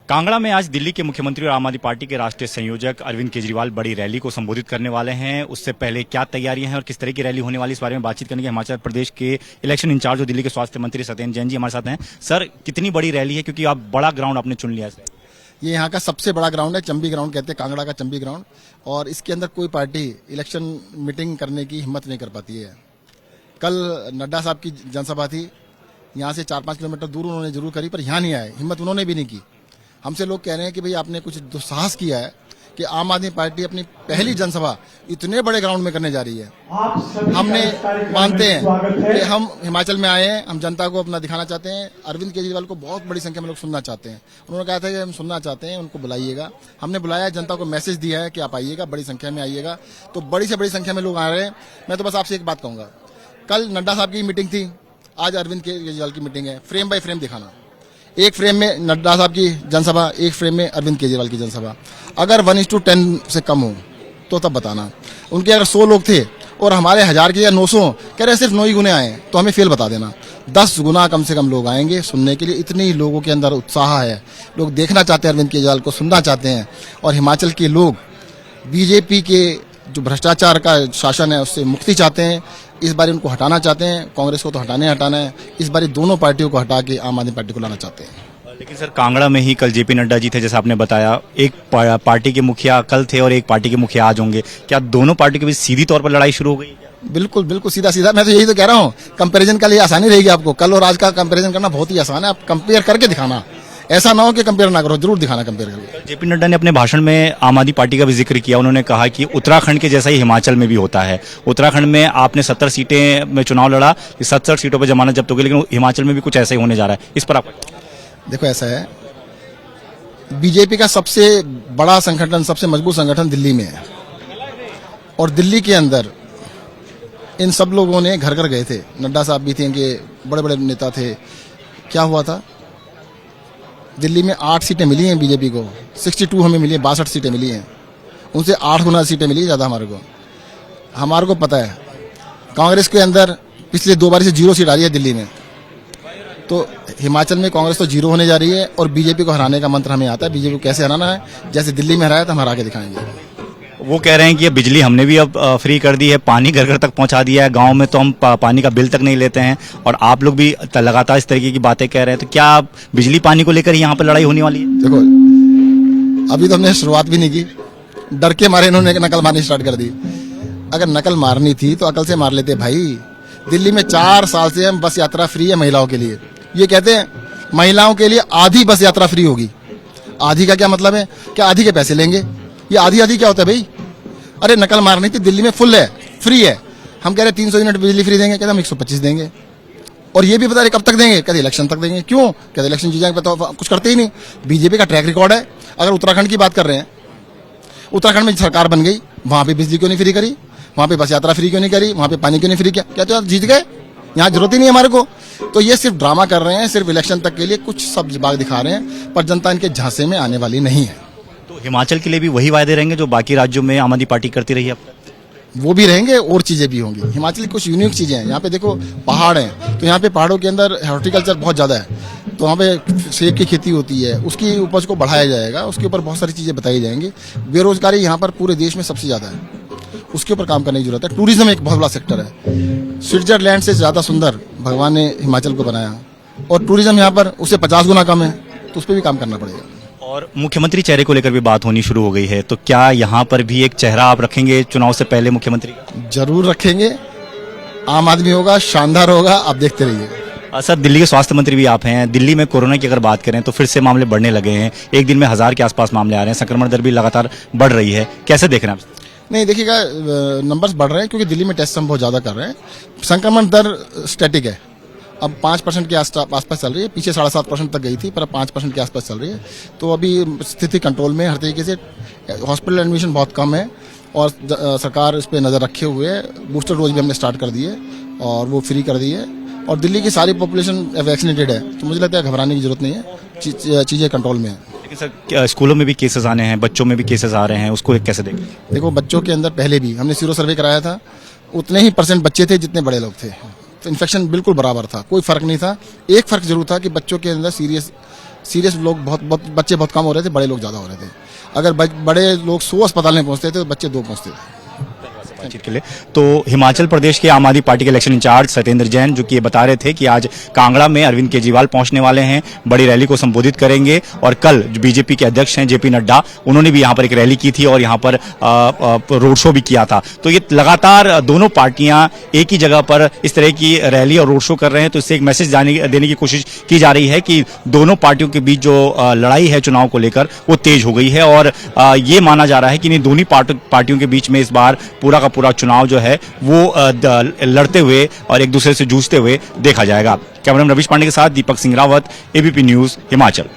कांगड़ा में आज दिल्ली के मुख्यमंत्री और आम आदमी पार्टी के राष्ट्रीय संयोजक अरविंद केजरीवाल बड़ी रैली को संबोधित करने वाले हैं। उससे पहले क्या तैयारियां हैं और किस तरह की रैली होने वाली, इस बारे में बातचीत करने के हिमाचल प्रदेश के इलेक्शन इंचार्ज और दिल्ली के स्वास्थ्य मंत्री सत्येंद्र जैन जी हमारे साथ हैं। सर, कितनी बड़ी रैली है, क्योंकि आप बड़ा ग्राउंड आपने चुन लिया है? ये यहाँ का सबसे बड़ा ग्राउंड है, चंबी ग्राउंड कहते हैं, कांगड़ा का चंबी ग्राउंड। और इसके अंदर कोई पार्टी इलेक्शन मीटिंग करने की हिम्मत नहीं कर पाती है। कल नड्डा साहब की जनसभा थी, यहाँ से 4-5 किलोमीटर दूर उन्होंने जरूर करी, पर यहाँ नहीं आए, हिम्मत उन्होंने भी नहीं की। हमसे लोग कह रहे हैं कि भाई आपने कुछ दुस्साहस किया है कि आम आदमी पार्टी अपनी पहली जनसभा इतने बड़े ग्राउंड में करने जा रही है। हमने मानते हैं कि हम हिमाचल में आए हैं, हम जनता को अपना दिखाना चाहते हैं। अरविंद केजरीवाल को बहुत बड़ी संख्या में लोग सुनना चाहते हैं। उन्होंने कहा था कि हम सुनना चाहते हैं, उनको बुलाइएगा। हमने बुलाया, जनता को मैसेज दिया है कि आप आइएगा, बड़ी संख्या में आइएगा। तो बड़ी से बड़ी संख्या में लोग आ रहे हैं। मैं तो बस आपसे एक बात कहूंगा, कल नड्डा साहब की मीटिंग थी, आज अरविंद केजरीवाल की मीटिंग है। फ्रेम बाय फ्रेम दिखाना, एक फ्रेम में नड्डा साहब की जनसभा, एक फ्रेम में अरविंद केजरीवाल की जनसभा। अगर 1:10 से कम हो तो तब बताना। उनके अगर 100 लोग थे और हमारे 1000 के या 900 कह रहे सिर्फ 9 ही गुने आए, तो हमें फेल बता देना। 10 गुना कम से कम लोग आएंगे सुनने के लिए। इतने ही लोगों के अंदर उत्साह है, लोग देखना चाहते हैं अरविंद केजरीवाल को, सुनना चाहते हैं। और हिमाचल के लोग बीजेपी के जो भ्रष्टाचार का शासन है उससे मुक्ति चाहते हैं। इस बार उनको हटाना चाहते हैं। कांग्रेस को तो हटाना है, इस बार दोनों पार्टियों को हटा के आम आदमी पार्टी को लाना चाहते हैं। लेकिन सर, कांगड़ा में ही कल जेपी नड्डा जी थे, जैसा आपने बताया। एक पार्टी के मुखिया कल थे और एक पार्टी के मुखिया आज होंगे। क्या दोनों पार्टी के बीच सीधी तौर पर लड़ाई शुरू हो गई? बिल्कुल बिल्कुल, सीधा सीधा। मैं तो यही तो कह रहा हूँ, कंपैरिजन के लिए आसानी रहेगी आपको। कल और आज का कंपैरिजन करना बहुत ही आसान है। आप कंपेयर करके दिखाना, ऐसा ना हो कि कंपेयर ना करो, जरूर दिखाना कंपेयर करके। जेपी नड्डा ने अपने भाषण में आम आदमी पार्टी का भी जिक्र किया। उन्होंने कहा कि उत्तराखंड के जैसा ही हिमाचल में भी होता है। उत्तराखंड में आपने 70 सीटें में चुनाव लड़ा, 70 सीटों पर जमानत जब्त हो गई, लेकिन हिमाचल में भी कुछ ऐसा ही होने जा रहा है। इस पर आप देखो, ऐसा है, बीजेपी का सबसे बड़ा संगठन, सबसे मजबूत संगठन दिल्ली में है। और दिल्ली के अंदर इन सब लोगों ने घर घर गए थे। नड्डा साहब भी थे, इनके बड़े बड़े नेता थे। क्या हुआ था, दिल्ली में 8 सीटें मिली हैं बीजेपी को, 62 हमें मिली है, 62 सीटें मिली हैं। उनसे 8 गुना सीटें मिली ज़्यादा हमारे को पता है। कांग्रेस के अंदर पिछले 2 बार से 0 सीट आ रही है दिल्ली में। तो हिमाचल में कांग्रेस तो 0 होने जा रही है। और बीजेपी को हराने का मंत्र हमें आता है। बीजेपी को कैसे हराना है, जैसे दिल्ली में हराया तो हम हरा के दिखाएंगे। वो कह रहे हैं कि ये बिजली हमने भी अब फ्री कर दी है, पानी घर घर तक पहुंचा दिया है। गांव में तो हम पानी का बिल तक नहीं लेते हैं, और आप लोग भी लगातार इस तरीके की बातें कह रहे हैं। तो क्या बिजली पानी को लेकर यहाँ पर लड़ाई होने वाली है? देखो, अभी तो हमने शुरुआत भी नहीं की, डर के मारे इन्होंने नकल मारनी स्टार्ट कर दी। अगर नकल मारनी थी तो अकल से मार लेते भाई। दिल्ली में 4 साल से हम बस यात्रा फ्री है महिलाओं के लिए। ये कहते हैं महिलाओं के लिए आधी बस यात्रा फ्री होगी। आधी का क्या मतलब है? क्या आधी के पैसे लेंगे? ये आधी आधी क्या होता है भाई? अरे नकल मारनी थी, दिल्ली में फुल है, फ्री है। हम कह रहे 300 यूनिट बिजली फ्री देंगे, कहते हम 125 देंगे। और ये भी बता रहे कब तक देंगे, कहते इलेक्शन तक देंगे। क्यों? कहते इलेक्शन जीत जाएंगे, तो कुछ करते ही नहीं। बीजेपी का ट्रैक रिकॉर्ड है। अगर उत्तराखंड की बात कर रहे हैं, उत्तराखंड में सरकार बन गई, वहां पे बिजली क्यों नहीं फ्री करी, वहां पे बस यात्रा फ्री क्यों नहीं करी, वहां पे पानी क्यों नहीं फ्री किया? क्या तो जीत गए? यहाँ जरूरत ही नहीं हमारे को। तो ये सिर्फ ड्रामा कर रहे हैं, सिर्फ इलेक्शन तक के लिए कुछ सब बाग दिखा रहे हैं, पर जनता इनके झांसे में आने वाली नहीं है। तो हिमाचल के लिए भी वही वायदे रहेंगे जो बाकी राज्यों में आम आदमी पार्टी करती रही है? वो भी रहेंगे और चीजें भी होंगी। हिमाचल की कुछ यूनिक चीजें हैं। यहाँ पे देखो, पहाड़ हैं, तो यहाँ पे पहाड़ों के अंदर हॉर्टिकल्चर बहुत ज्यादा है। तो वहाँ पे सेब की खेती होती है, उसकी उपज को बढ़ाया जाएगा, उसके ऊपर बहुत सारी चीजें बताई जाएंगी। बेरोजगारी यहाँ पर पूरे देश में सबसे ज्यादा है, उसके ऊपर काम करने की जरूरत है। टूरिज्म एक बहुत बड़ा सेक्टर है। स्विट्जरलैंड से ज्यादा सुंदर भगवान ने हिमाचल को बनाया, और टूरिज्म यहाँ पर उससे 50 गुना कम है, तो उस पर भी काम करना पड़ेगा। और मुख्यमंत्री चेहरे को लेकर भी बात होनी शुरू हो गई है, तो क्या यहाँ पर भी एक चेहरा आप रखेंगे चुनाव से पहले मुख्यमंत्री का? जरूर रखेंगे। आम आदमी होगा, शानदार होगा, आप देखते रहिए। सर, दिल्ली के स्वास्थ्य मंत्री भी आप हैं। दिल्ली में कोरोना की अगर बात करें तो फिर से मामले बढ़ने लगे हैं। एक दिन में 1000 के आसपास मामले आ रहे हैं, संक्रमण दर भी लगातार बढ़ रही है। कैसे देख रहे हैं आप? नहीं, देखिएगा, नंबर्स बढ़ रहे हैं क्योंकि दिल्ली में टेस्ट हम बहुत ज्यादा कर रहे हैं। संक्रमण दर स्टैटिक है, अब 5% के आसपास चल रही है। पीछे 7.5% तक गई थी, पर अब 5% के आसपास चल रही है। तो अभी स्थिति कंट्रोल में, हर तरीके से हॉस्पिटल एडमिशन बहुत कम है, और सरकार इस पर नज़र रखे हुए है। बूस्टर डोज भी हमने स्टार्ट कर दिए और वो फ्री कर दी है। और दिल्ली की सारी पॉपुलेशन वैक्सीनेटेड है, तो मुझे लगता है घबराने की जरूरत नहीं है, चीज़ें कंट्रोल में है। लेकिन सर, स्कूलों में भी केसेस आने हैं, बच्चों में भी केसेस आ रहे हैं, उसको कैसे देखें? देखो, बच्चों के अंदर पहले भी हमने सीरो सर्वे कराया था, उतने ही % बच्चे थे जितने बड़े लोग थे। तो इन्फेक्शन बिल्कुल बराबर था, कोई फर्क नहीं था। एक फर्क जरूर था कि बच्चों के अंदर सीरियस लोग बहुत बच्चे बहुत कम हो रहे थे, बड़े लोग ज़्यादा हो रहे थे। अगर बड़े लोग 100 अस्पताल में पहुंचते थे तो बच्चे 2 पहुंचते थे। बातचीत के लिए तो हिमाचल प्रदेश के आम आदमी पार्टी के इलेक्शन इंचार्ज सत्येंद्र जैन जो कि ये बता रहे थे कि आज कांगड़ा में अरविंद केजरीवाल पहुंचने वाले हैं, बड़ी रैली को संबोधित करेंगे। और कल जो बीजेपी के अध्यक्ष हैं जेपी नड्डा, उन्होंने भी यहां पर एक रैली की थी और यहां पर रोड शो भी किया था। तो ये लगातार दोनों पार्टियां एक ही जगह पर इस तरह की रैली और रोड शो कर रहे हैं, तो इससे एक मैसेज देने की कोशिश की जा रही है कि दोनों पार्टियों के बीच जो लड़ाई है चुनाव को लेकर वो तेज हो गई है। और ये माना जा रहा है कि इन दोनों पार्टियों के बीच में इस बार पूरा का पूरा चुनाव जो है वो लड़ते हुए और एक दूसरे से जूझते हुए देखा जाएगा। कैमरामैन रवीश पांडे के साथ दीपक सिंह रावत, एबीपी न्यूज, हिमाचल।